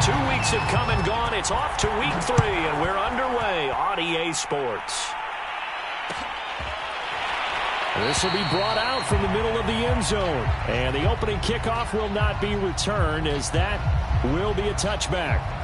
2 weeks have come and gone. It's off to week 3, and we're underway on EA Sports. This will be brought out from the middle of the end zone. And the opening kickoff will not be returned, as that will be a touchback.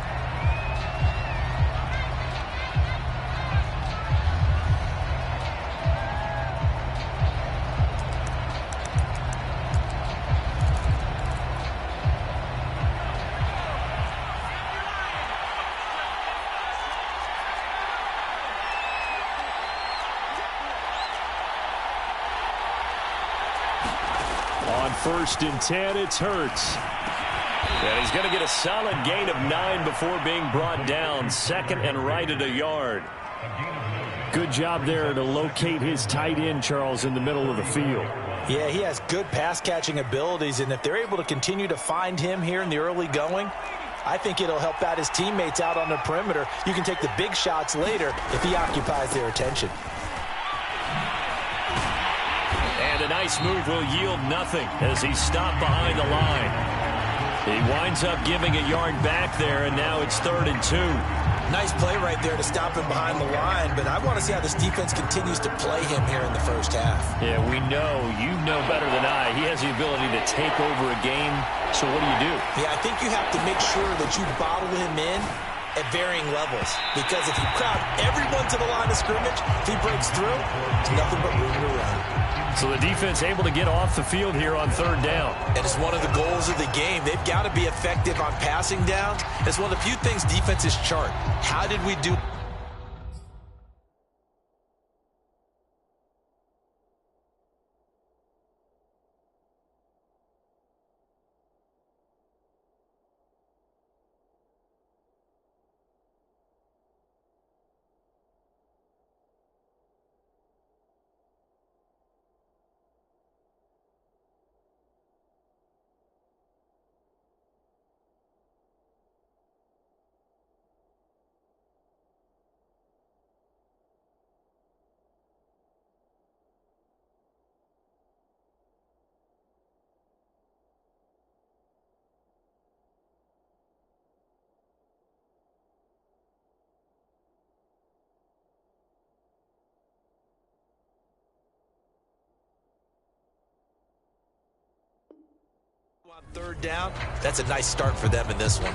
On 1st and 10, it's Hurts. And he's going to get a solid gain of 9 before being brought down. 2nd and right at a yard. Good job there to locate his tight end, Charles, in the middle of the field. Yeah, he has good pass-catching abilities, and if they're able to continue to find him here in the early going, I think it'll help out his teammates out on the perimeter. You can take the big shots later if he occupies their attention. And a nice move will yield nothing as he's stopped behind the line. He winds up giving a yard back there, and now it's 3rd and 2. Nice play right there to stop him behind the line, but I want to see how this defense continues to play him here in the first half. Yeah, we know, you know better than I, he has the ability to take over a game, so what do? Yeah, I think you have to make sure that you bottle him in at varying levels, because if you crowd everyone to the line of scrimmage, if he breaks through, there's nothing but room to run. So the defense able to get off the field here on 3rd down. And it's one of the goals of the game. They've got to be effective on passing downs. It's one of the few things defenses chart. How did we do? On 3rd down, that's a nice start for them in this one.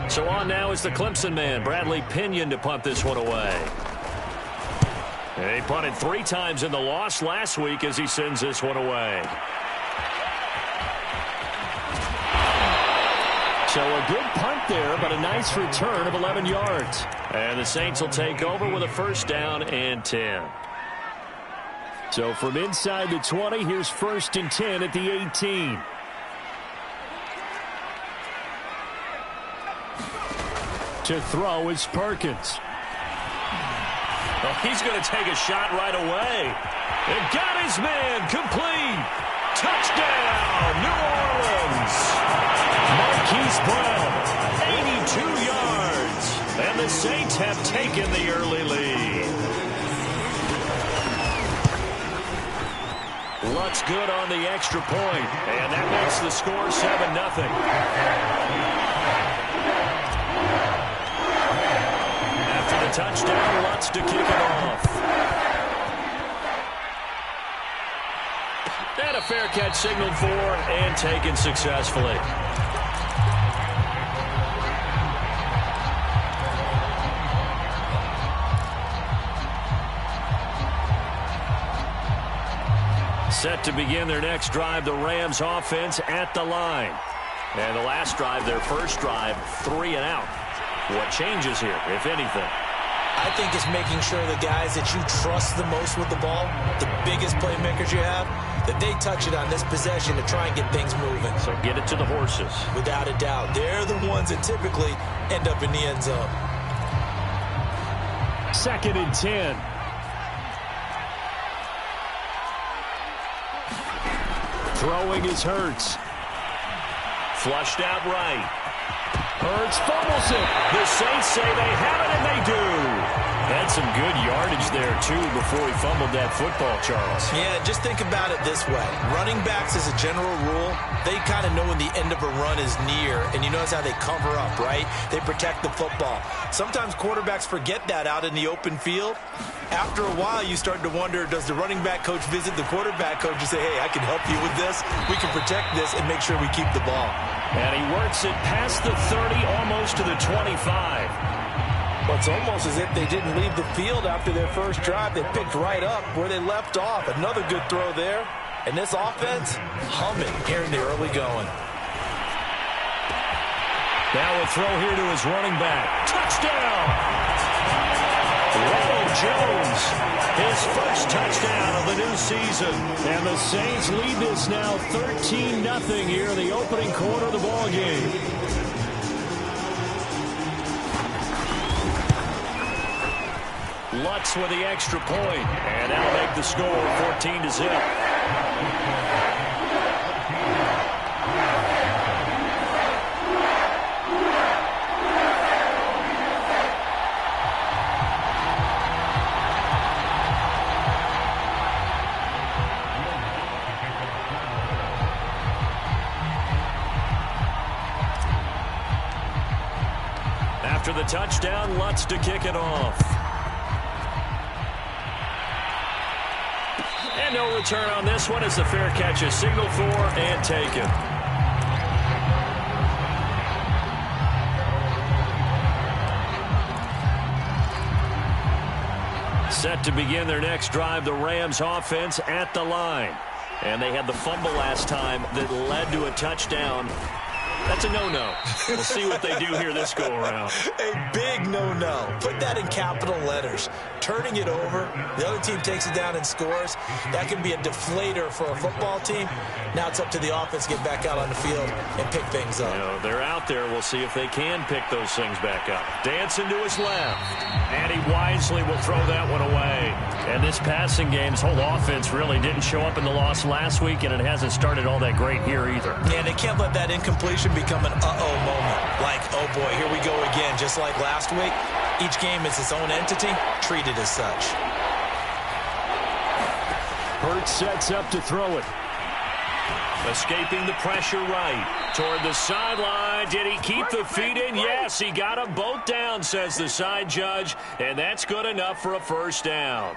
So on now is the Clemson man, Bradley Pinion, to punt this one away. And he punted 3 times in the loss last week as he sends this one away. So a good punt there, but a nice return of 11 yards. And the Saints will take over with a 1st down and 10. So from inside the 20, here's 1st and 10 at the 18. To throw is Perkins. Oh, he's going to take a shot right away. And got his man complete. Touchdown, New Orleans. Marquise Brown, 82 yards. And the Saints have taken the early lead. Looks good on the extra point. And that makes the score 7-0. After the touchdown, Lutz to kick it off. And a fair catch signaled for and taken successfully. Set to begin their next drive, the Rams offense at the line. And the last drive, their first drive, 3 and out. What changes here, if anything? I think it's making sure the guys that you trust the most with the ball, the biggest playmakers you have, that they touch it on this possession to try and get things moving. So get it to the horses. Without a doubt. They're the ones that typically end up in the end zone. 2nd and 10. Throwing is Hurts. Flushed out right. Hurts fumbles it. The Saints say they have it, and they do. Had some good yardage there, too, before he fumbled that football, Charles. Yeah, just think about it this way. Running backs, as a general rule, they kind of know when the end of a run is near, and you notice how they cover up, right? They protect the football. Sometimes quarterbacks forget that out in the open field. After a while, you start to wonder, does the running back coach visit the quarterback coach and say, hey, I can help you with this. We can protect this and make sure we keep the ball. And he works it past the 30, almost to the 25. Well, it's almost as if they didn't leave the field after their first drive. They picked right up where they left off. Another good throw there. And this offense, humming here in the early going. Now a throw here to his running back. Touchdown! Ronald Jones, his first touchdown of the new season. And the Saints lead this now 13-0 here in the opening quarter of the ball game. Lutz with the extra point, and that'll make the score 14-0. After the touchdown, Lutz to kick it off. And no return on this one as the fair catch is signaled for and taken. Set to begin their next drive, the Rams offense at the line. And they had the fumble last time that led to a touchdown. That's a no-no. We'll see what they do here this go-around. A big no-no. Put that in capital letters. Turning it over, the other team takes it down and scores. That can be a deflator for a football team. Now it's up to the offense to get back out on the field and pick things up. You know, they're out there. We'll see if they can pick those things back up. Dancing to his left. And he wisely will throw that one away. And this passing game's whole offense really didn't show up in the loss last week, and it hasn't started all that great here either. Yeah, and they can't let that incompletion become an uh-oh moment. Like, oh boy, here we go again. Just like last week, each game is its own entity, treated as such. Hurts sets up to throw it. Escaping the pressure right. Toward the sideline. Did he keep the feet in? Yes, he got them both down, says the side judge. And that's good enough for a first down.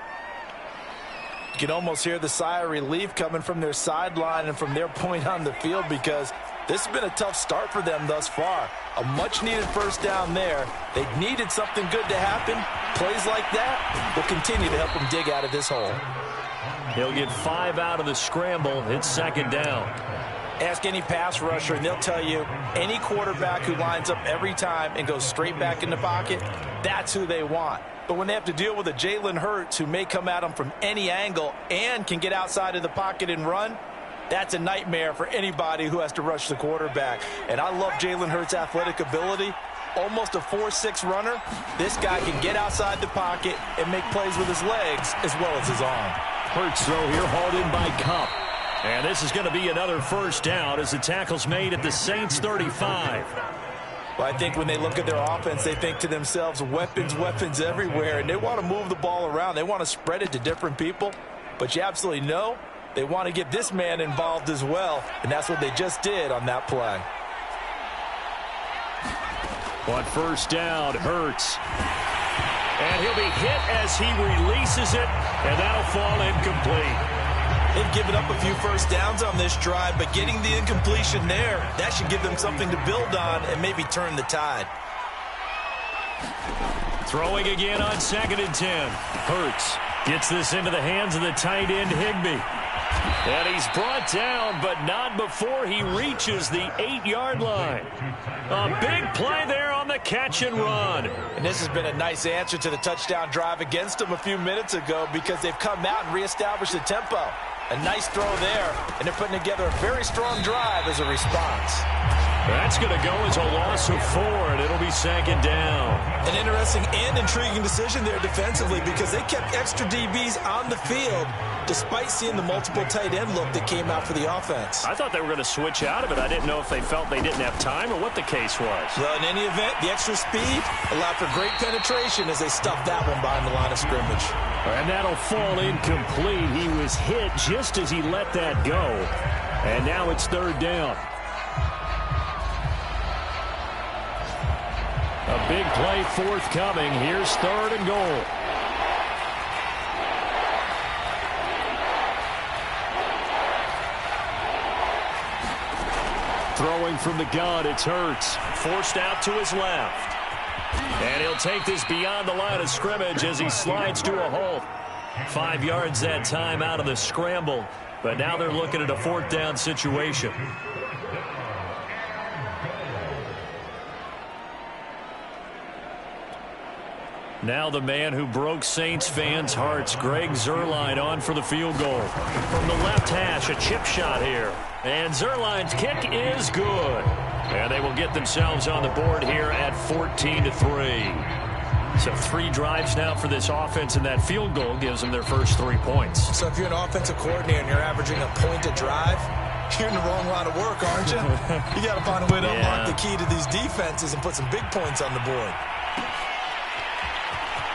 You can almost hear the sigh of relief coming from their sideline and from their point on the field, because this has been a tough start for them thus far. A much-needed first down there. They needed something good to happen. Plays like that will continue to help them dig out of this hole. He'll get 5 out of the scramble. It's second down. Ask any pass rusher, and they'll tell you any quarterback who lines up every time and goes straight back in the pocket, that's who they want. But when they have to deal with a Jalen Hurts who may come at them from any angle and can get outside of the pocket and run, that's a nightmare for anybody who has to rush the quarterback. And I love Jalen Hurts' athletic ability. Almost a 4.6 runner. This guy can get outside the pocket and make plays with his legs as well as his arm. Hurts throw here, hauled in by Cup. And this is going to be another first down as the tackle's made at the Saints 35. Well, I think when they look at their offense, they think to themselves, weapons, weapons everywhere. And they want to move the ball around. They want to spread it to different people. But you absolutely know they want to get this man involved as well. And that's what they just did on that play. On first down, Hurts. And he'll be hit as he releases it, and that'll fall incomplete. They've given up a few first downs on this drive, but getting the incompletion there, that should give them something to build on and maybe turn the tide. Throwing again on 2nd and 10. Hurts gets this into the hands of the tight end, Higbee. And he's brought down, but not before he reaches the 8-yard line. A big play there on the catch and run. And this has been a nice answer to the touchdown drive against them a few minutes ago, because they've come out and reestablished the tempo. A nice throw there, and they're putting together a very strong drive as a response. That's going to go as a loss of 4, and it'll be second down. An interesting and intriguing decision there defensively because they kept extra DBs on the field despite seeing the multiple tight end look that came out for the offense. I thought they were going to switch out of it. I didn't know if they felt they didn't have time or what the case was. Well, in any event, the extra speed allowed for great penetration as they stuffed that one behind the line of scrimmage. And that'll fall incomplete. He was hit just as he let that go. And now it's third down. A big play forthcoming. Here's third and goal. Throwing from the gun, it's Hurts. Forced out to his left. And he'll take this beyond the line of scrimmage as he slides to a halt. 5 yards that time out of the scramble. But now they're looking at a fourth down situation. Now the man who broke Saints fans' hearts, Greg Zuerlein, on for the field goal. From the left hash, a chip shot here. And Zuerlein's kick is good. And they will get themselves on the board here at 14-3. So 3 drives now for this offense, and that field goal gives them their first 3 points. So if you're an offensive coordinator and you're averaging a point a drive, you're in the wrong line of work, aren't you? You got to find a way to unlock the key to these defenses and put some big points on the board.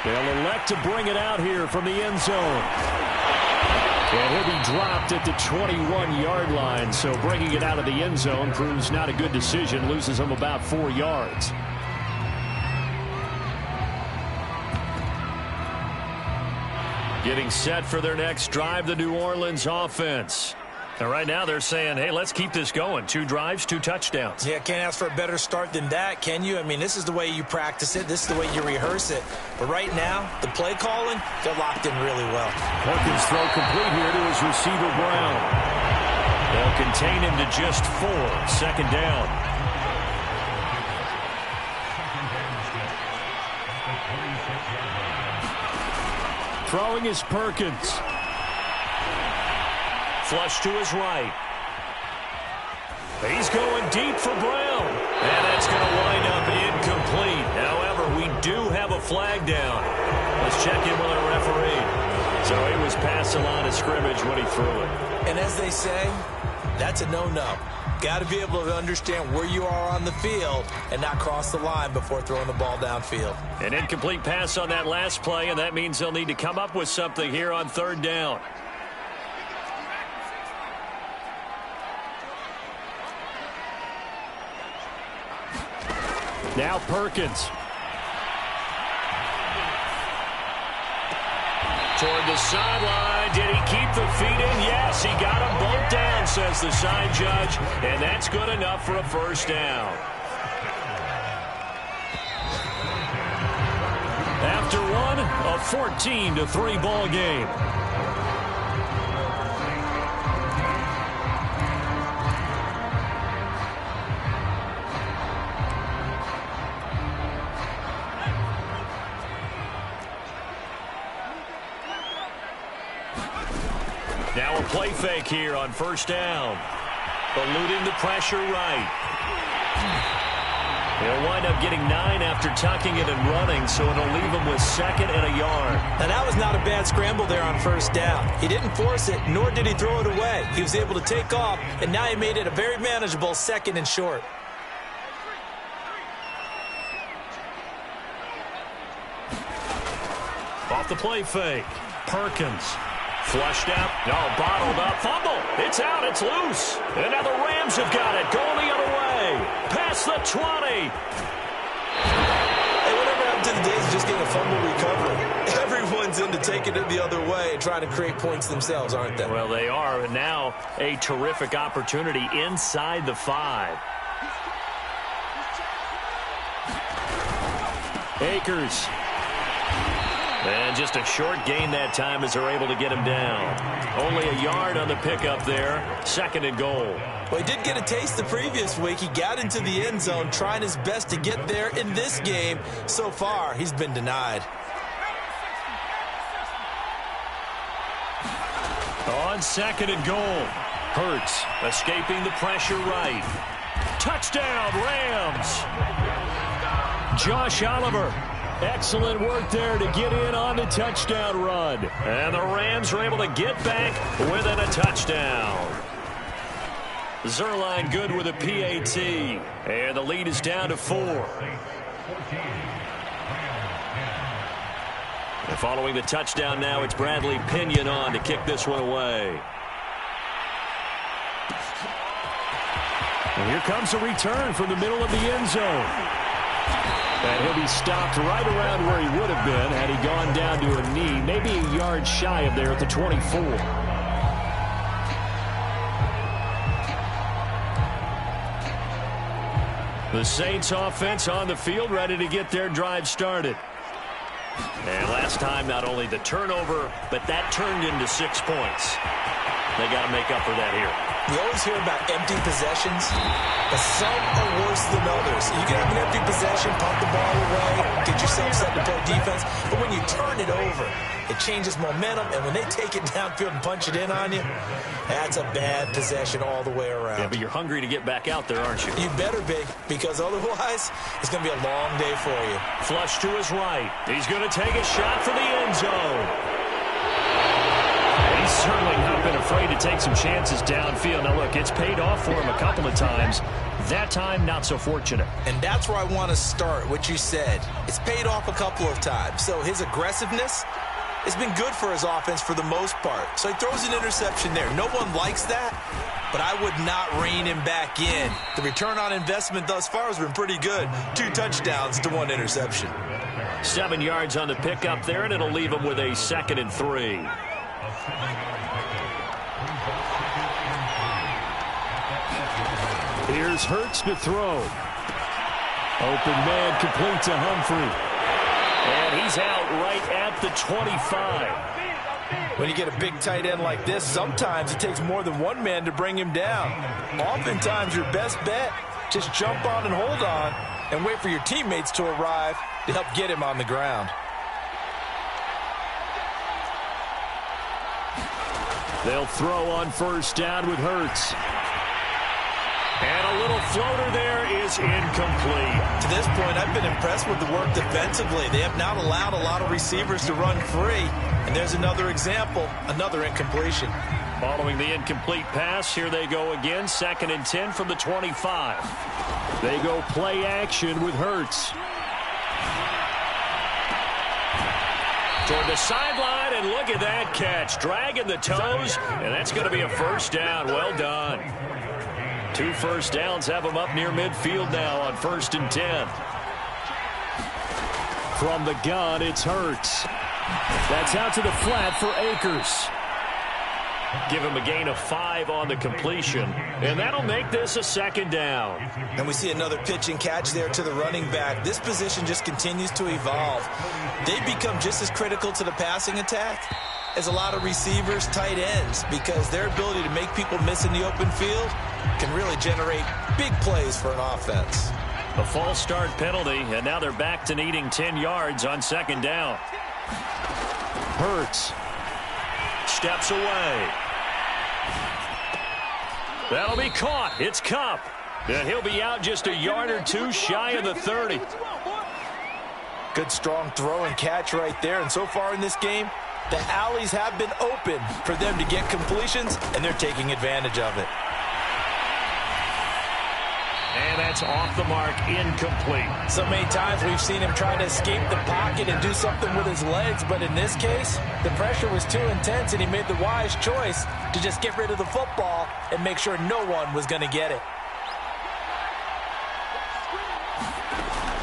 They'll elect to bring it out here from the end zone. And he'll be dropped at the 21-yard line, so bringing it out of the end zone proves not a good decision, loses him about 4 yards. Getting set for their next drive, the New Orleans offense. And right now they're saying, hey, let's keep this going. 2 drives, 2 touchdowns. Yeah, can't ask for a better start than that, can you? I mean, this is the way you practice it. This is the way you rehearse it. But right now, the play calling, they're locked in really well. Perkins throw complete here to his receiver, Brown. They'll contain him to just 4. Second down. Throwing is Perkins. Flush to his right. He's going deep for Brown. And that's going to wind up incomplete. However, we do have a flag down. Let's check in with our referee. So he was past the line of scrimmage when he threw it. And as they say, that's a no-no. Got to be able to understand where you are on the field and not cross the line before throwing the ball downfield. An incomplete pass on that last play, and that means they'll need to come up with something here on third down. Now Perkins. Toward the sideline. Did he keep the feet in? Yes, he got them both down, says the side judge. And that's good enough for a first down. After one, a 14-3 ball game. Now a play fake here on first down. Eluding the pressure right. They'll wind up getting 9 after tucking it and running, so it'll leave them with 2nd and a yard. Now that was not a bad scramble there on first down. He didn't force it, nor did he throw it away. He was able to take off, and now he made it a very manageable 2nd and short. Off the play fake. Perkins. Flushed out. No, bottled up. Fumble. It's out. It's loose. And now the Rams have got it. Going the other way. Past the 20. Hey, whatever happened to the days of just getting a fumble recovery? Everyone's into taking it the other way and trying to create points themselves, aren't they? Well, they are. And now a terrific opportunity inside the 5. Akers. And just a short gain that time as they're able to get him down. Only a yard on the pickup there. 2nd and goal. Well, he did get a taste the previous week. He got into the end zone trying his best to get there in this game. So far, he's been denied. On 2nd and goal. Hurts escaping the pressure right. Touchdown, Rams. Josh Oliver, excellent work there to get in on the touchdown run. And the Rams are able to get back within a touchdown. Zerline good with a PAT. And the lead is down to 4. And following the touchdown now, it's Bradley Pinion on to kick this one away. And here comes a return from the middle of the end zone. And he'll be stopped right around where he would have been had he gone down to a knee, maybe a yard shy of there at the 24. The Saints offense on the field, ready to get their drive started. And last time, not only the turnover, but that turned into 6 points. They got to make up for that here. We always hear about empty possessions, but some are worse than others. You can have an empty possession, pump the ball away, get yourself set to play defense, but when you turn it over, it changes momentum, and when they take it downfield and punch it in on you, that's a bad possession all the way around. Yeah, but you're hungry to get back out there, aren't you? You better be, because otherwise, it's going to be a long day for you. Flush to his right. He's going to take a shot for the end zone. He's certainly not been afraid to take some chances downfield. Now, look, it's paid off for him a couple of times. That time, not so fortunate. And that's where I want to start, what you said. It's paid off a couple of times. So his aggressiveness has been good for his offense for the most part. So he throws an interception there. No one likes that, but I would not rein him back in. The return on investment thus far has been pretty good. 2 touchdowns to 1 interception. 7 yards on the pickup there, and it'll leave him with a 2nd and 3. Here's Hurts to throw. Open man complete to Humphrey. And he's out right at the 25. When you get a big tight end like this, sometimes it takes more than one man to bring him down. Oftentimes, your best bet, just jump on and hold on and wait for your teammates to arrive to help get him on the ground. They'll throw on first down with Hurts. And a little floater there is incomplete. To this point, I've been impressed with the work defensively. They have not allowed a lot of receivers to run free. And there's another example, another incompletion. Following the incomplete pass, here they go again. 2nd and 10 from the 25. They go play action with Hurts. Toward the sideline, and look at that catch. Dragging the toes, and that's going to be a first down. Well done. 2 first downs have him up near midfield now on 1st and 10. From the gun, it's Hurts. That's out to the flat for Akers. Give him a gain of 5 on the completion, and that'll make this a 2nd down. And we see another pitch and catch there to the running back. This position just continues to evolve. They become just as critical to the passing attack as a lot of receivers, tight ends, because their ability to make people miss in the open field can really generate big plays for an offense. A false start penalty, and now they're back to needing 10 yards on 2nd down. Hurts steps away. That'll be caught. It's Kupp. And he'll be out just a yard or 2 shy of the 30. Good strong throw and catch right there. And so far in this game, the alleys have been open for them to get completions, and they're taking advantage of it. And that's off the mark, incomplete. So many times we've seen him try to escape the pocket and do something with his legs, but in this case, the pressure was too intense, and he made the wise choice to just get rid of the football and make sure no one was going to get it.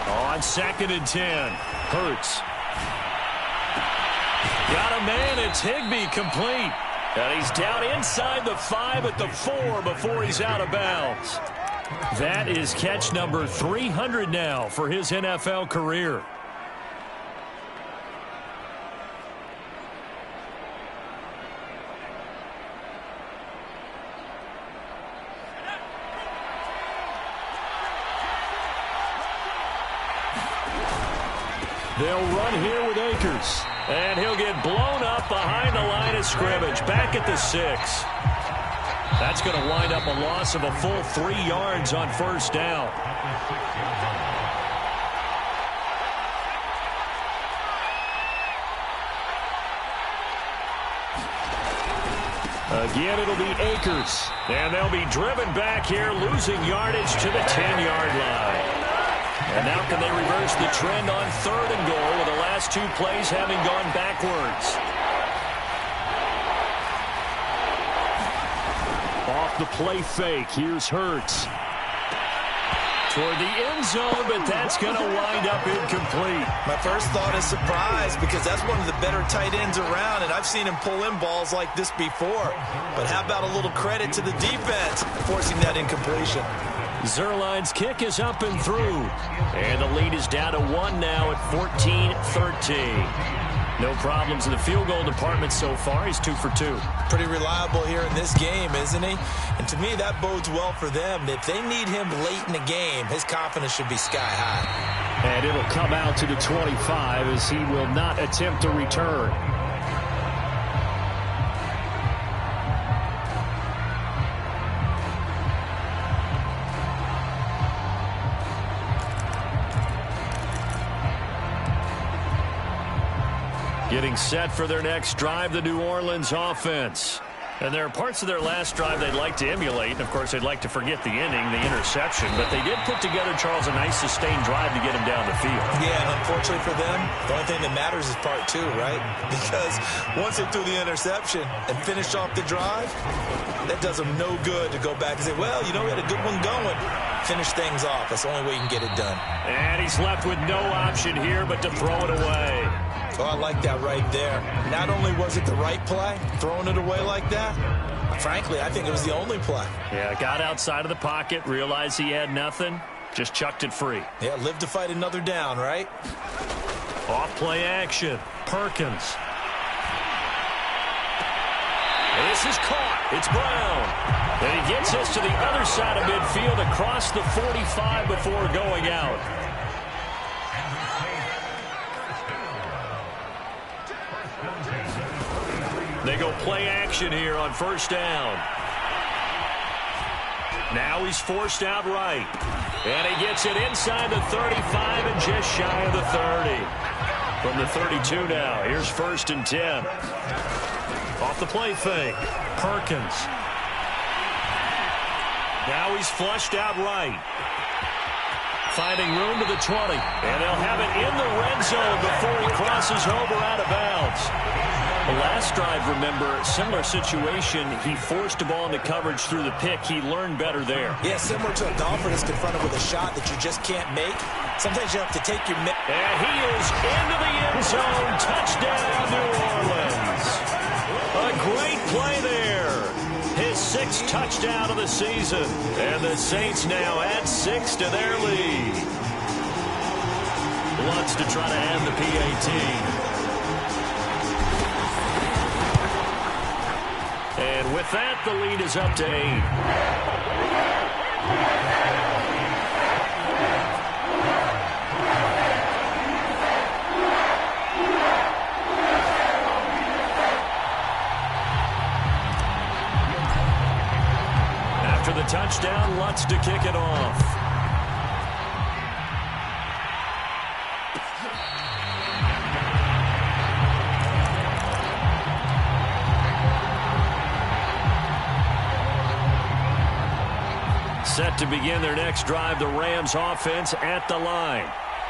On 2nd and 10, Hurts. Got a man, it's Higbee complete. And he's down inside the 5 at the 4 before he's out of bounds. That is catch number 300 now for his NFL career. They'll run here with Akers. And he'll get blown up behind the line of scrimmage. Back at the 6. That's going to wind up a loss of a full 3 yards on first down. Again, it'll be Akers. And they'll be driven back here, losing yardage to the 10-yard line. And now can they reverse the trend on 3rd and goal with the last 2 plays having gone backwards? Off the play fake, here's Hurts. Toward the end zone, but that's going to wind up incomplete. My first thought is surprise, because that's one of the better tight ends around, and I've seen him pull in balls like this before. But how about a little credit to the defense forcing that incompletion? Zerline's kick is up and through. And the lead is down to 1 now at 14-13. No problems in the field goal department so far. He's 2 for 2. Pretty reliable here in this game, isn't he? And to me, that bodes well for them. If they need him late in the game, his confidence should be sky high. And it'll come out to the 25 as he will not attempt a return. Getting set for their next drive, the New Orleans offense. And there are parts of their last drive they'd like to emulate. And, of course, they'd like to forget the inning, the interception. But they did put together, Charles, a nice sustained drive to get him down the field. Yeah, and unfortunately for them, the only thing that matters is part 2, right? Because once they threw the interception and finished off the drive, that does them no good to go back and say, well, you know, we had a good one going. Finish things off. That's the only way you can get it done. And he's left with no option here but to throw it away. Oh, I like that right there. Not only was it the right play, throwing it away like that, frankly, I think it was the only play. Yeah, got outside of the pocket, realized he had nothing, just chucked it free. Yeah, live to fight another down, right? Off play action. Perkins. And this is caught. It's Brown. And he gets us to the other side of midfield across the 45 before going out. They go play action here on first down. Now he's forced out right. And he gets it inside the 35 and just shy of the 30. From the 32 now, here's 1st and 10. Off the play fake. Perkins. Now he's flushed out right. Finding room to the 20. And they'll have it in the red zone before he crosses over out of bounds. The last drive, remember, similar situation. He forced the ball into coverage through the pick. He learned better there. Yeah, similar to a golfer that's confronted with a shot that you just can't make. Sometimes you have to take your... And he is into the end zone. Touchdown, New Orleans. A great play there. His 6th touchdown of the season. And the Saints now add 6 to their lead. Lutz to try to add the PAT. And with that, the lead is up to 8. After the touchdown, Lutz to kick it off. Set to begin their next drive, the Rams offense at the line.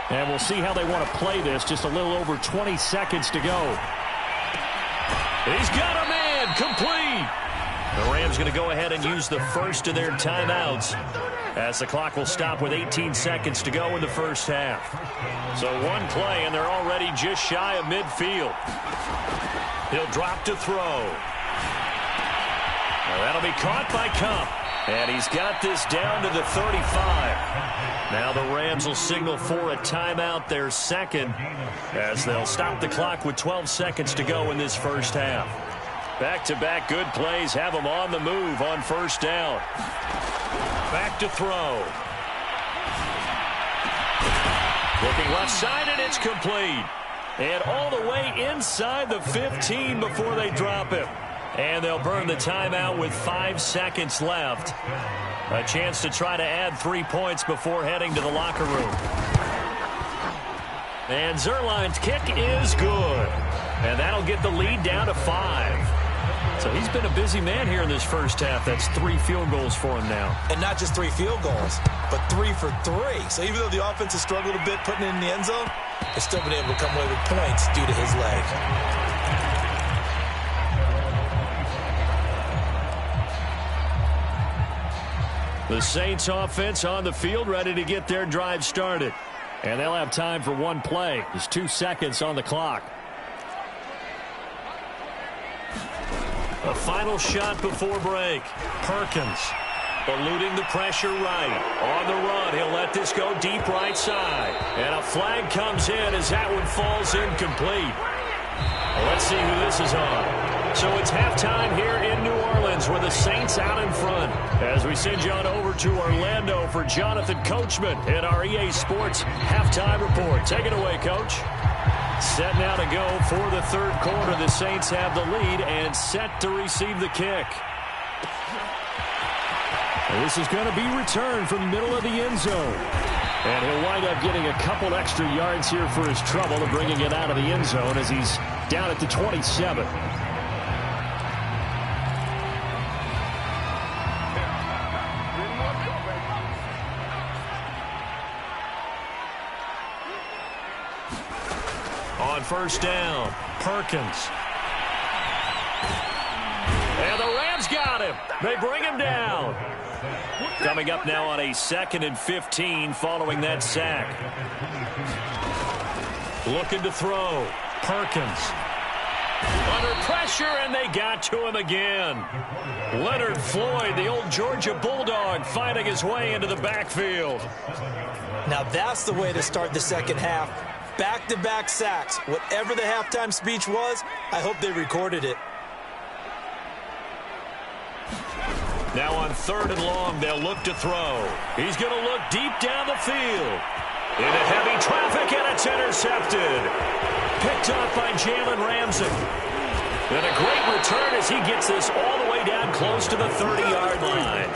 And we'll see how they want to play this. Just a little over 20 seconds to go. He's got a man, complete. The Rams going to go ahead and use the first of their timeouts as the clock will stop with 18 seconds to go in the first half. So one play, and they're already just shy of midfield. He'll drop to throw. Now that'll be caught by Kupp. And he's got this down to the 35. Now the Rams will signal for a timeout, their second, as they'll stop the clock with 12 seconds to go in this first half. Back-to-back good plays have them on the move on first down. Back to throw. Looking left side, and it's complete. And all the way inside the 15 before they drop him. And they'll burn the timeout with 5 seconds left. A chance to try to add 3 points before heading to the locker room. And Zerline's kick is good. And that'll get the lead down to 5. So he's been a busy man here in this first half. That's 3 field goals for him now. And not just 3 field goals, but 3 for 3. So even though the offense has struggled a bit putting it in the end zone, they've still been able to come away with points due to his leg. The Saints offense on the field, ready to get their drive started. And they'll have time for one play. There's 2 seconds on the clock. A final shot before break. Perkins eluding the pressure right. On the run, he'll let this go deep right side. And a flag comes in as that one falls incomplete. Well, let's see who this is on. So it's halftime here in New Orleans with the Saints out in front. As we send you on over to Orlando for Jonathan Coachman in our EA Sports halftime report. Take it away, Coach. Set now to go for the third quarter. The Saints have the lead and set to receive the kick. And this is going to be returned from the middle of the end zone. And he'll wind up getting a couple extra yards here for his trouble and bringing it out of the end zone as he's down at the 27. On first down, Perkins. And the Rams got him. They bring him down. Coming up now on a 2nd and 15 following that sack. Looking to throw. Perkins. Under pressure, and they got to him again. Leonard Floyd, the old Georgia Bulldog, fighting his way into the backfield. Now that's the way to start the second half. Back-to-back sacks. Whatever the halftime speech was, I hope they recorded it. Now on 3rd and long, they'll look to throw. He's going to look deep down the field. Into heavy traffic, and it's intercepted. Picked up by Jalen Ramsey. And a great return as he gets this all the way down close to the 30-yard line.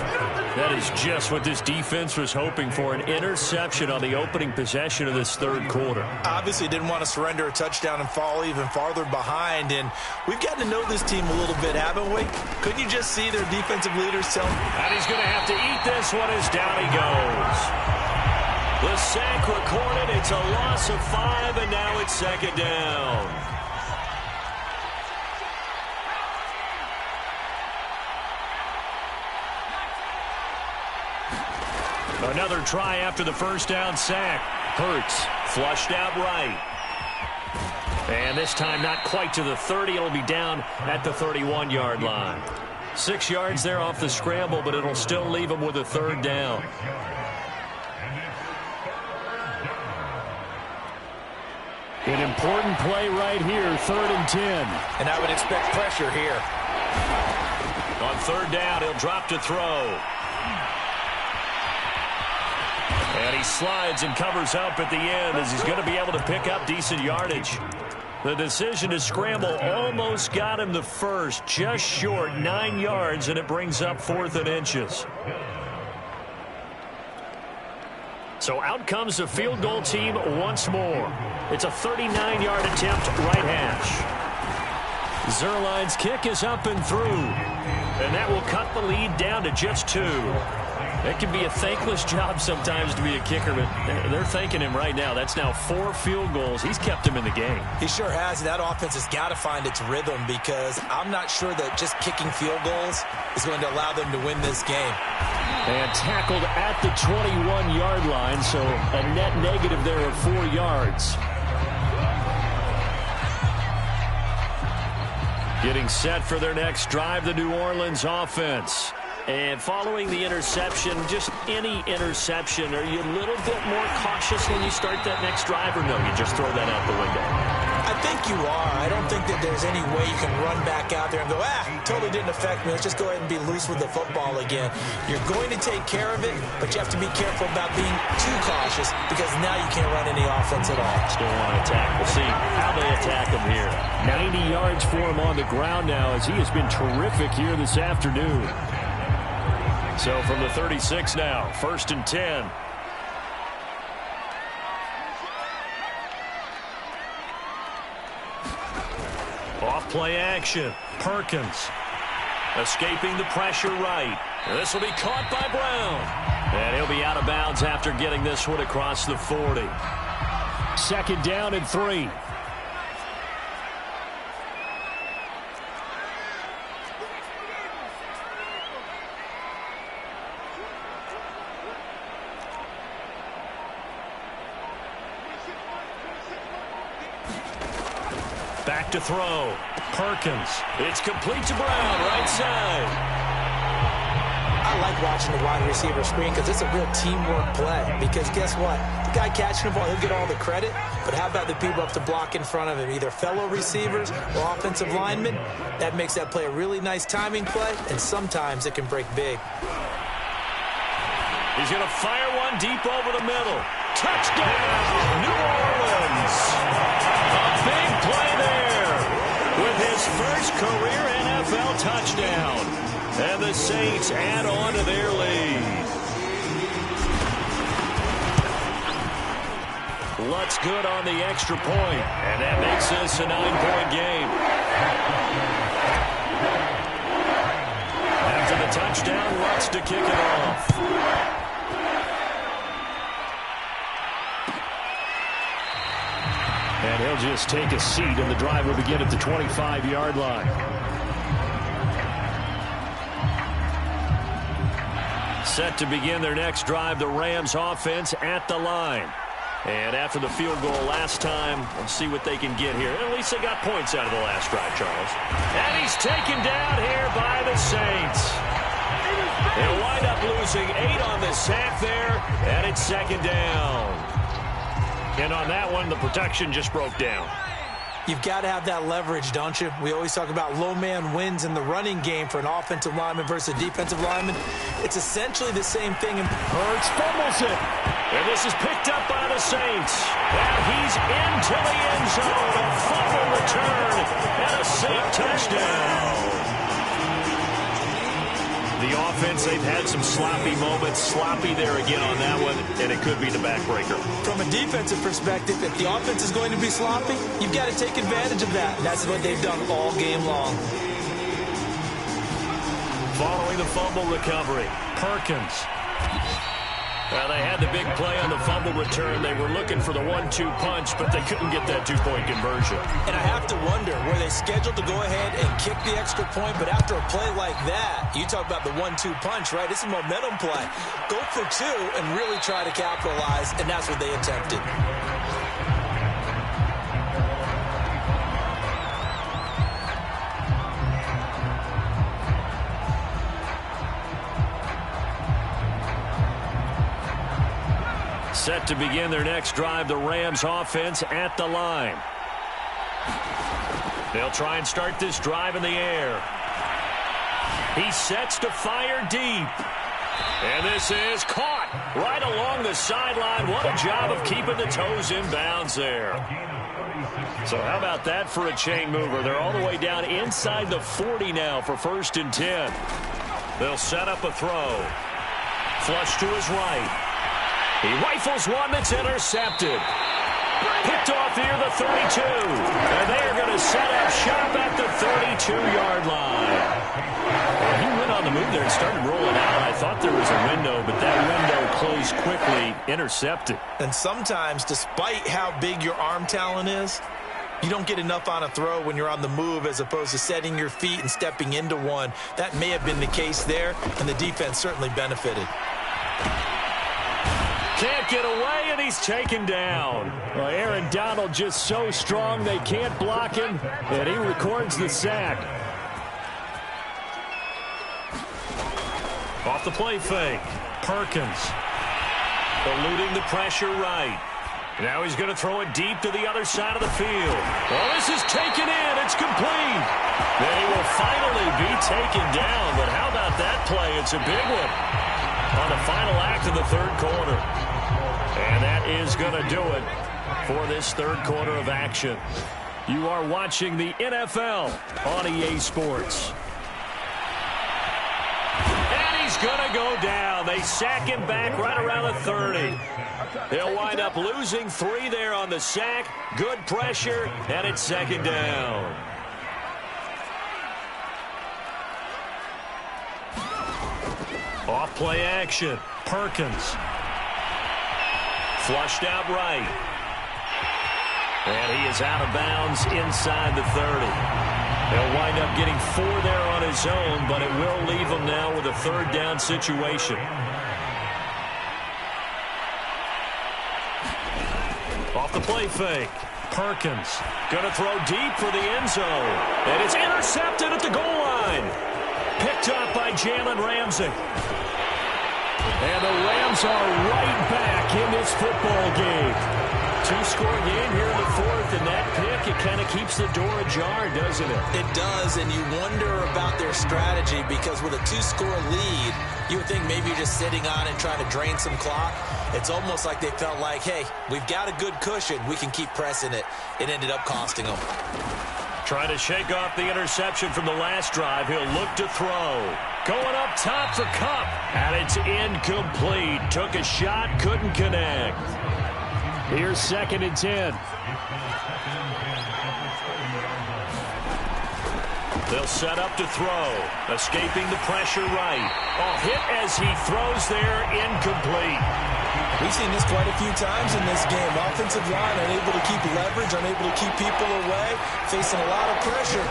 That is just what this defense was hoping for, an interception on the opening possession of this third quarter. Obviously didn't want to surrender a touchdown and fall even farther behind, and we've gotten to know this team a little bit, haven't we? Couldn't you just see their defensive leaders tell them? And he's going to have to eat this one as down he goes. The sack recorded, it's a loss of 5, and now it's 2nd down. Another try after the first down sack. Hurts flushed out right. And this time not quite to the 30. It'll be down at the 31-yard line. 6 yards there off the scramble, but it'll still leave him with a 3rd down. An important play right here, 3rd and 10. And I would expect pressure here. On 3rd down, he'll drop to throw. And he slides and covers up at the end as he's going to be able to pick up decent yardage. The decision to scramble almost got him the first, just short, 9 yards, and it brings up 4th and inches. So out comes the field goal team once more. It's a 39-yard attempt, right hash. Zerline's kick is up and through, and that will cut the lead down to just 2. It can be a thankless job sometimes to be a kicker, but they're thanking him right now. That's now 4 field goals. He's kept him in the game. He sure has. That offense has got to find its rhythm because I'm not sure that just kicking field goals is going to allow them to win this game. And tackled at the 21-yard line, so a net negative there of 4 yards. Getting set for their next drive, the New Orleans offense. And following the interception, just any interception, are you a little bit more cautious when you start that next drive, or no, you just throw that out the window? I think you are. I don't think that there's any way you can run back out there and go, totally didn't affect me. Let's just go ahead and be loose with the football again. You're going to take care of it, but you have to be careful about being too cautious because now you can't run any offense at all. Still want to attack. We'll see how they attack him here. 90 yards for him on the ground now as he has been terrific here this afternoon. So from the 36 now, 1st and 10. Off play action. Perkins escaping the pressure right. This will be caught by Brown. And he'll be out of bounds after getting this one across the 40. 2nd down and 3. Back to throw. Perkins. It's complete to Brown, right side. I like watching the wide receiver screen because it's a real teamwork play. Because guess what? The guy catching the ball, he'll get all the credit. But how about the people up to block in front of him? Either fellow receivers or offensive linemen. That makes that play a really nice timing play. And sometimes it can break big. He's going to fire one deep over the middle. Touchdown, New Orleans. A big play there with his first career NFL touchdown. And the Saints add on to their lead. Lutz good on the extra point, and that makes this a 9-point game. After the touchdown, Lutz to kick it off. And he'll just take a seat, and the drive will begin at the 25-yard line. Set to begin their next drive, the Rams offense at the line. And after the field goal last time, we'll see what they can get here. At least they got points out of the last drive, Charles. And he's taken down here by the Saints. They'll wind up losing 8 on the sack there, and it's 2nd down. And on that one, the protection just broke down. You've got to have that leverage, don't you? We always talk about low man wins in the running game for an offensive lineman versus a defensive lineman. It's essentially the same thing. Hurts fumbles it. And this is picked up by the Saints. And he's into the end zone. A fumble return and a Saint touchdown. The offense, they've had some sloppy moments. Sloppy there again on that one, and it could be the backbreaker. From a defensive perspective, if the offense is going to be sloppy, you've got to take advantage of that. That's what they've done all game long. Following the fumble recovery, Perkins. They had the big play on the fumble return. They were looking for the 1-2 punch, but they couldn't get that 2-point conversion. And I have to wonder, were they scheduled to go ahead and kick the extra point? But after a play like that, you talk about the 1-2 punch, right? It's a momentum play. Go for 2 and really try to capitalize, and that's what they attempted. Set to begin their next drive, the Rams offense at the line. They'll try and start this drive in the air. He sets to fire deep. And this is caught right along the sideline. What a job of keeping the toes in bounds there. So how about that for a chain mover? They're all the way down inside the 40 now for 1st and 10. They'll set up a throw. Flush to his right. He rifles one that's intercepted. Picked off near the 32. And they are going to set up shop at the 32-yard line. Well, he went on the move there and started rolling out. I thought there was a window, but that window closed quickly, intercepted. And sometimes, despite how big your arm talent is, you don't get enough on a throw when you're on the move as opposed to setting your feet and stepping into one. That may have been the case there, and the defense certainly benefited. Can't get away, and he's taken down. Well, Aaron Donald just so strong they can't block him, and he records the sack. Off the play fake. Perkins eluding the pressure right. Now he's going to throw it deep to the other side of the field. Well, this is taken in. It's complete. Then he will finally be taken down. But how about that play? It's a big one on the final act of the third quarter. And that is going to do it for this third quarter of action. You are watching the NFL on EA Sports. And he's going to go down. They sack him back right around the 30. He'll wind up losing 3 there on the sack. Good pressure, and it's second down. Off play action. Perkins. Flushed out right. And he is out of bounds inside the 30. He'll wind up getting 4 there on his own, but it will leave him now with a third down situation. Off the play fake. Perkins going to throw deep for the end zone. And it's intercepted at the goal line. Picked up by Jalen Ramsey. And the Rams are right back in this football game. 2-score game here in the fourth, and that pick, it kind of keeps the door ajar, doesn't it? It does, and you wonder about their strategy because with a 2-score lead, you would think maybe you're just sitting on it trying to drain some clock. It's almost like they felt like, hey, we've got a good cushion. We can keep pressing it. It ended up costing them. Trying to shake off the interception from the last drive. He'll look to throw. Going up top for Kupp. And it's incomplete. Took a shot, couldn't connect. Here's 2nd and 10. They'll set up to throw. Escaping the pressure right. Hit as he throws there, incomplete. We've seen this quite a few times in this game. Offensive line unable to keep leverage, unable to keep people away, facing a lot of pressure.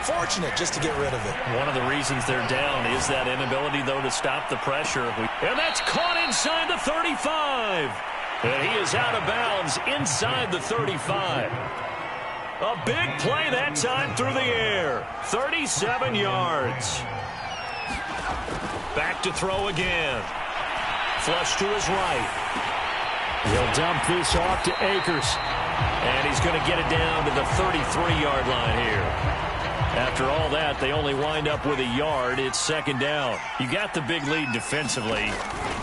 Fortunate just to get rid of it. One of the reasons they're down is that inability, though, to stop the pressure. And that's caught inside the 35. And he is out of bounds inside the 35. A big play that time through the air. 37 yards. Back to throw again. Flush to his right. He'll dump this off to Akers. And he's going to get it down to the 33-yard line here. After all that, they only wind up with a yard. It's second down. You got the big lead defensively.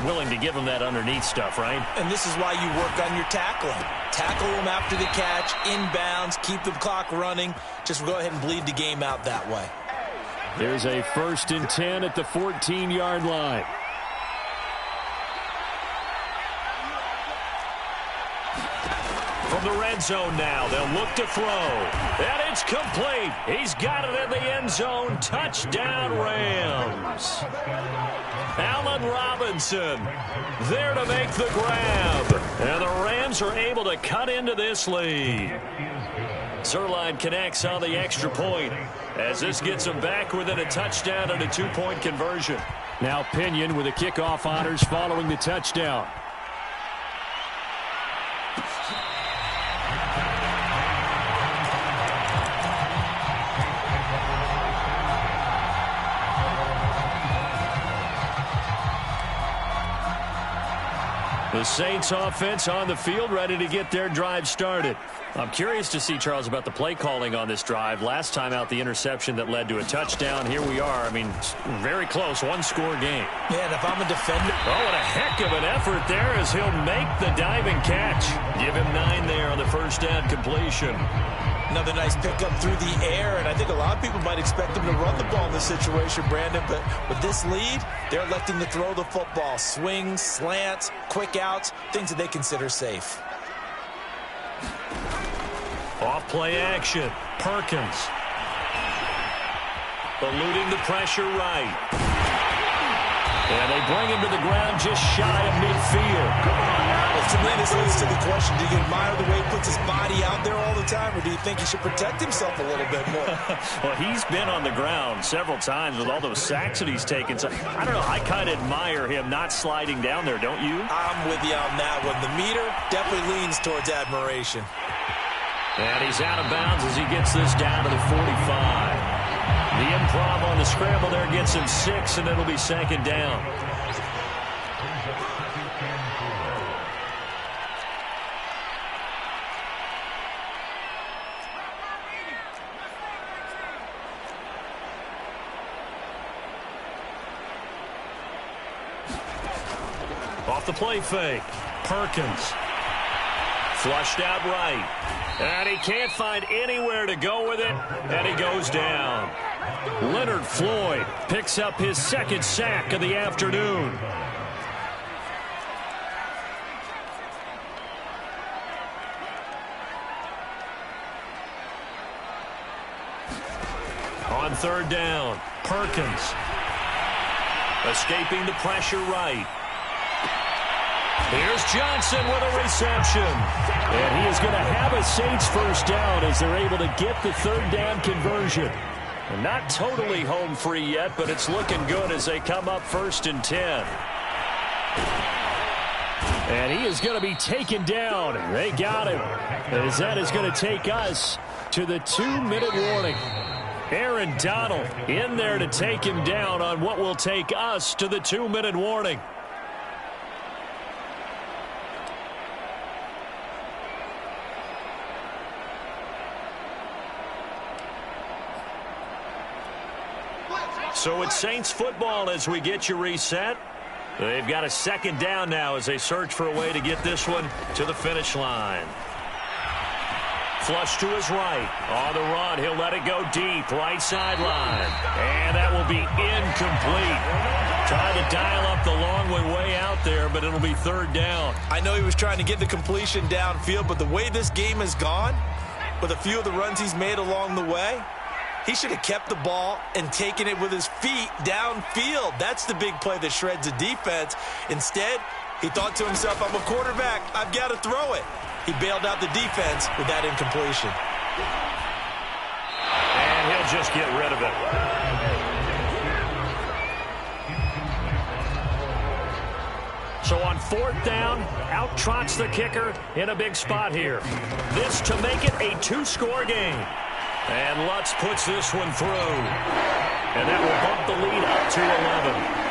Willing to give them that underneath stuff, right? And this is why you work on your tackling. Tackle them after the catch, inbounds, keep the clock running. Just go ahead and bleed the game out that way. There's a 1st and 10 at the 14-yard line. From the red zone now, they'll look to throw. And it's complete. He's got it in the end zone. Touchdown, Rams. Allen Robinson there to make the grab. And the Rams are able to cut into this lead. Zerline connects on the extra point as this gets them back within a touchdown and a 2-point conversion. Now Pinion with the kickoff honors following the touchdown. The Saints offense on the field ready to get their drive started. I'm curious to see, Charles, about the play calling on this drive. Last time out, the interception that led to a touchdown. Here we are. I mean, very close, 1-score game. Yeah, and if I'm a defender. Oh, what a heck of an effort there as he'll make the diving catch. Give him 9 there on the first down completion. Another nice pickup through the air, and I think a lot of people might expect him to run the ball in this situation, Brandon, but with this lead, they're electing to throw the football. Swings, slants, quick outs, things that they consider safe. Off play action. Perkins. Eluding the pressure right. And they bring him to the ground just shy of midfield. Come on now. Well, to me, this leads to the question, do you admire the way he puts his body out there all the time, or do you think he should protect himself a little bit more? Well, he's been on the ground several times with all those sacks that he's taken. So, I don't know, I kind of admire him not sliding down there, don't you? I'm with you on that one. The meter definitely leans towards admiration. And he's out of bounds as he gets this down to the 45. The improv on the scramble there gets him 6, and it'll be second down. the play fake. Perkins. Flushed out right. And he can't find anywhere to go with it, and he goes down. Leonard Floyd picks up his second sack of the afternoon. On third down, Perkins. Escaping the pressure right. Here's Johnson with a reception. And he is going to have a Saints first down as they're able to get the third down conversion. Not totally home free yet, but it's looking good as they come up 1st and 10. And he is going to be taken down. They got him. As that is going to take us to the 2-minute warning. Aaron Donald in there to take him down on what will take us to the 2-minute warning. So it's Saints football as we get you reset. They've got a second down now as they search for a way to get this one to the finish line. Flush to his right. On the run, he'll let it go deep. Right sideline. And that will be incomplete. Trying to dial up the long way out there, but it'll be third down. I know he was trying to get the completion downfield, but the way this game has gone, with a few of the runs he's made along the way, he should have kept the ball and taken it with his feet downfield. That's the big play that shreds a defense. Instead, he thought to himself, I'm a quarterback. I've got to throw it. He bailed out the defense with that incompletion. And he'll just get rid of it. So on fourth down, out trots the kicker in a big spot here. This to make it a 2-score game. And Lutz puts this one through. And that will bump the lead up to 11.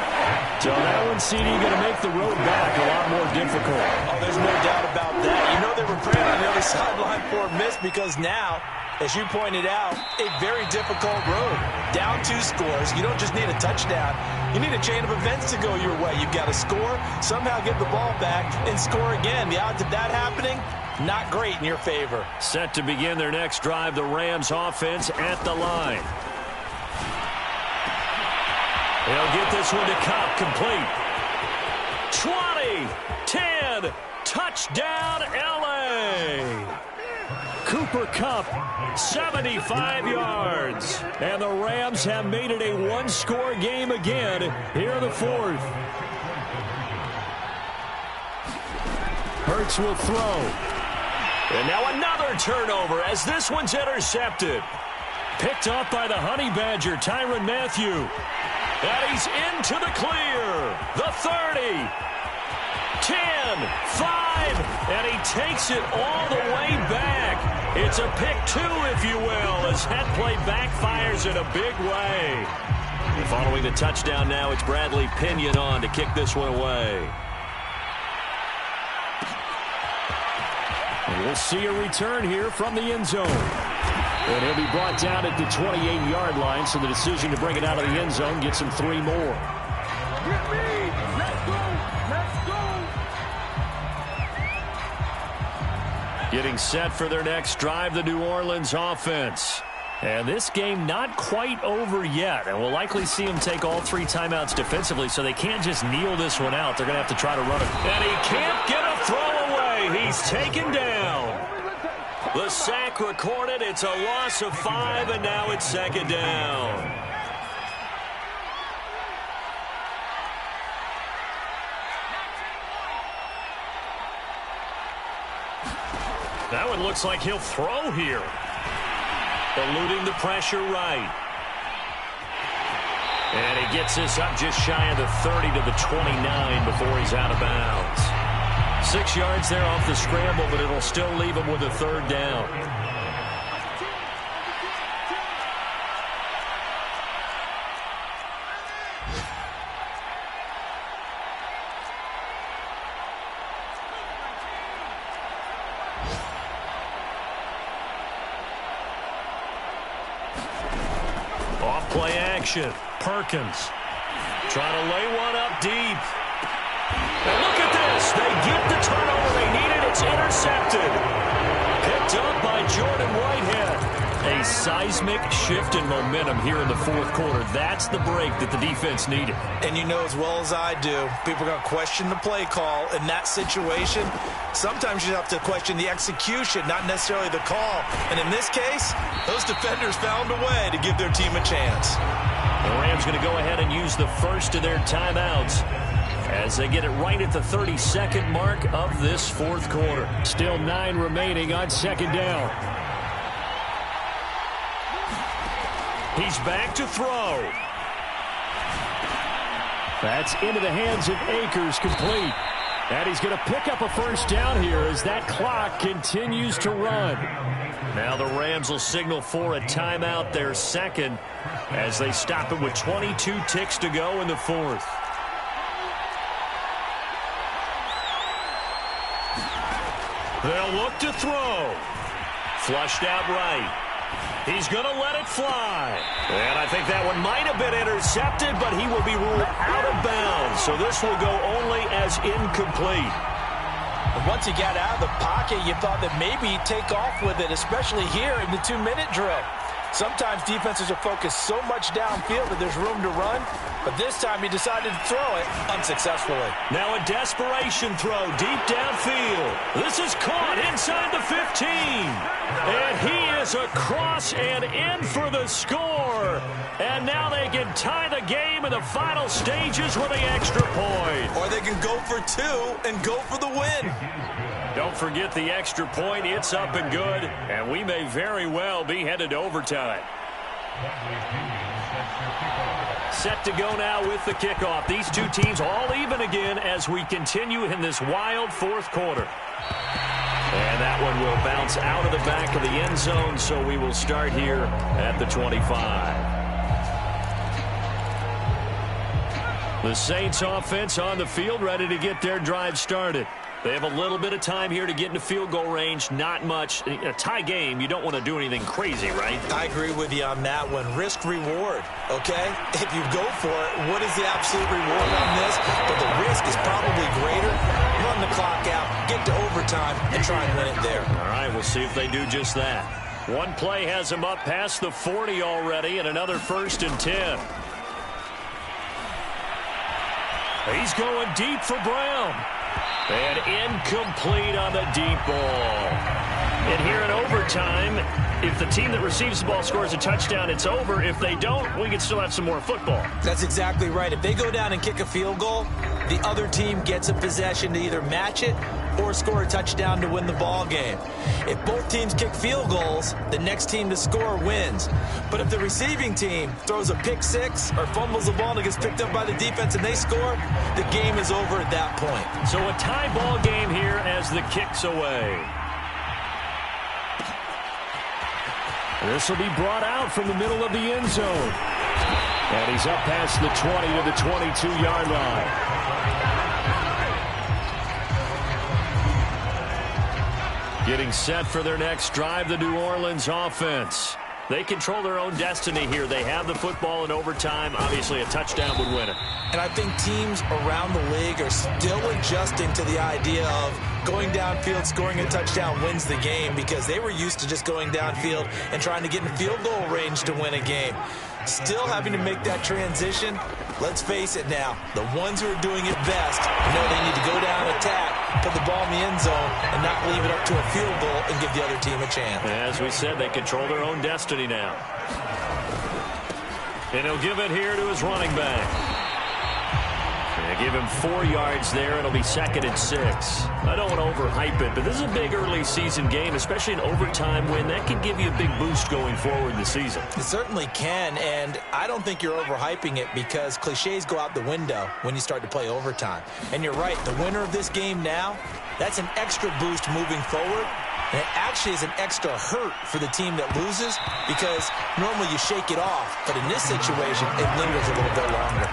So that one, CD, going to make the road back a lot more difficult. Oh, there's no doubt about that. You know they were praying on the other sideline for a miss because now, as you pointed out, a very difficult road. Down 2 scores. You don't just need a touchdown. You need a chain of events to go your way. You've got to score, somehow get the ball back, and score again. The odds of that happening, not great in your favor. Set to begin their next drive, the Rams offense at the line. They'll get this one to Cobb, complete. 20, 10, touchdown L.A. Cooper Kupp, 75 yards. And the Rams have made it a 1-score game again here in the fourth. Hurts will throw. And now another turnover as this one's intercepted. Picked up by the Honey Badger, Tyrann Mathieu. And he's into the clear. The 30. 10, 5, and he takes it all the way back. It's a pick 2, if you will, as that play backfires in a big way. And following the touchdown now, it's Bradley Pinion on to kick this one away. And we'll see a return here from the end zone. And he'll be brought down at the 28-yard line, so the decision to bring it out of the end zone gets him 3 more. Let's go! Getting set for their next drive, the New Orleans offense. And this game not quite over yet. And we'll likely see them take all 3 timeouts defensively, so they can't just kneel this one out. They're going to have to try to run it. And he can't get a throw away. He's taken down. The sack recorded. It's a loss of 5, and now it's second down. That one looks like he'll throw here. Eluding the pressure right. And he gets this up just shy of the 30 to the 29 before he's out of bounds. 6 yards there off the scramble, but it'll still leave him with a third down. Off-play action. Perkins trying to lay one up deep. And look at this. Rams, they get the turnover they needed. It's intercepted. Picked up by Jordan Whitehead. A seismic shift in momentum here in the fourth quarter. That's the break that the defense needed. And you know as well as I do, people are going to question the play call in that situation. Sometimes you have to question the execution, not necessarily the call. And in this case, those defenders found a way to give their team a chance. The Rams going to go ahead and use the first of their timeouts as they get it right at the 32nd mark of this fourth quarter. Still 9 remaining on second down. He's back to throw. That's into the hands of Akers, complete. And he's going to pick up a first down here as that clock continues to run. Now the Rams will signal for a timeout, their second, as they stop it with 22 ticks to go in the fourth. They'll look to throw. Flushed out right. He's going to let it fly. And I think that one might have been intercepted, but he will be ruled out of bounds. So this will go only as incomplete. And once he got out of the pocket, you thought that maybe he'd take off with it, especially here in the 2-minute drill. Sometimes defenses are focused so much downfield that there's room to run, but this time he decided to throw it unsuccessfully. Now a desperation throw deep downfield. This is caught inside the 15. And he is across and in for the score. And now they can tie the game in the final stages with the extra point. Or they can go for 2 and go for the win. Don't forget the extra point. It's up and good, and we may very well be headed to overtime. Set to go now with the kickoff. These two teams all even again as we continue in this wild fourth quarter. And that one will bounce out of the back of the end zone, so we will start here at the 25. The Saints offense on the field, ready to get their drive started. They have a little bit of time here to get into field goal range. Not much. A tie game, you don't want to do anything crazy, right? I agree with you on that one. Risk reward, okay? If you go for it, what is the absolute reward on this? But the risk is probably greater. Run the clock out, get to overtime, and try and win it there. All right, we'll see if they do just that. One play has him up past the 40 already, and another 1st and 10. He's going deep for Brown. And incomplete on the deep ball. And here in overtime, if the team that receives the ball scores a touchdown, it's over. If they don't, we can still have some more football. That's exactly right. If they go down and kick a field goal, the other team gets a possession to either match it or score a touchdown to win the ball game. If both teams kick field goals, the next team to score wins. But if the receiving team throws a pick six or fumbles the ball and it gets picked up by the defense and they score, the game is over at that point. So a tie ball game here as the kick's away. This will be brought out from the middle of the end zone. And he's up past the 20 to the 22-yard line. Getting set for their next drive, the New Orleans offense. They control their own destiny here. They have the football in overtime. Obviously, a touchdown would win it. And I think teams around the league are still adjusting to the idea of going downfield, scoring a touchdown wins the game, because they were used to just going downfield and trying to get in field goal range to win a game. Still having to make that transition. Let's face it now, the ones who are doing it best know they need to go down, attack, put the ball in the end zone, and not leave it up to a field goal and give the other team a chance. As we said, they control their own destiny now. And he'll give it here to his running back. They give him 4 yards there. It'll be 2nd and 6. I don't want to overhype it, but this is a big early season game, especially an overtime win. That can give you a big boost going forward this season. It certainly can, and I don't think you're overhyping it, because cliches go out the window when you start to play overtime. And you're right, the winner of this game now, that's an extra boost moving forward. And it actually is an extra hurt for the team that loses, because normally you shake it off, but in this situation, it lingers a little bit longer.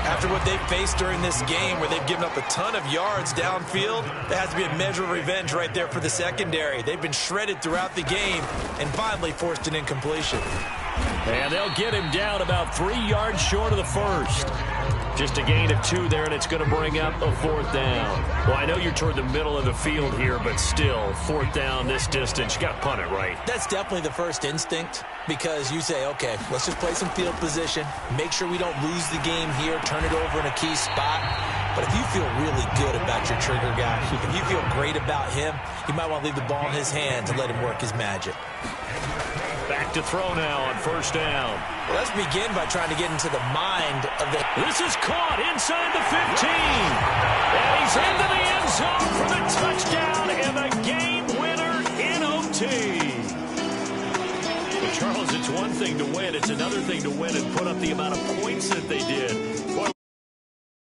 After what they've faced during this game, where they've given up a ton of yards downfield, there has to be a measure of revenge right there for the secondary. They've been shredded throughout the game and finally forced an incompletion. And they'll get him down about 3 yards short of the first. Just a gain of 2 there, and it's going to bring up a 4th down. Well, I know you're toward the middle of the field here, but still, 4th down this distance, you got to punt it right. That's definitely the first instinct, because you say, okay, let's just play some field position, make sure we don't lose the game here, turn it over in a key spot. But if you feel really good about your trigger guy, if you feel great about him, you might want to leave the ball in his hand to let him work his magic. Back to throw now on 1st down. Well, let's begin by trying to get into the mind of the... This is caught inside the 15. And he's into the end zone for the touchdown and the game winner in OT. Well, Charles, it's one thing to win. It's another thing to win and put up the amount of points that they did.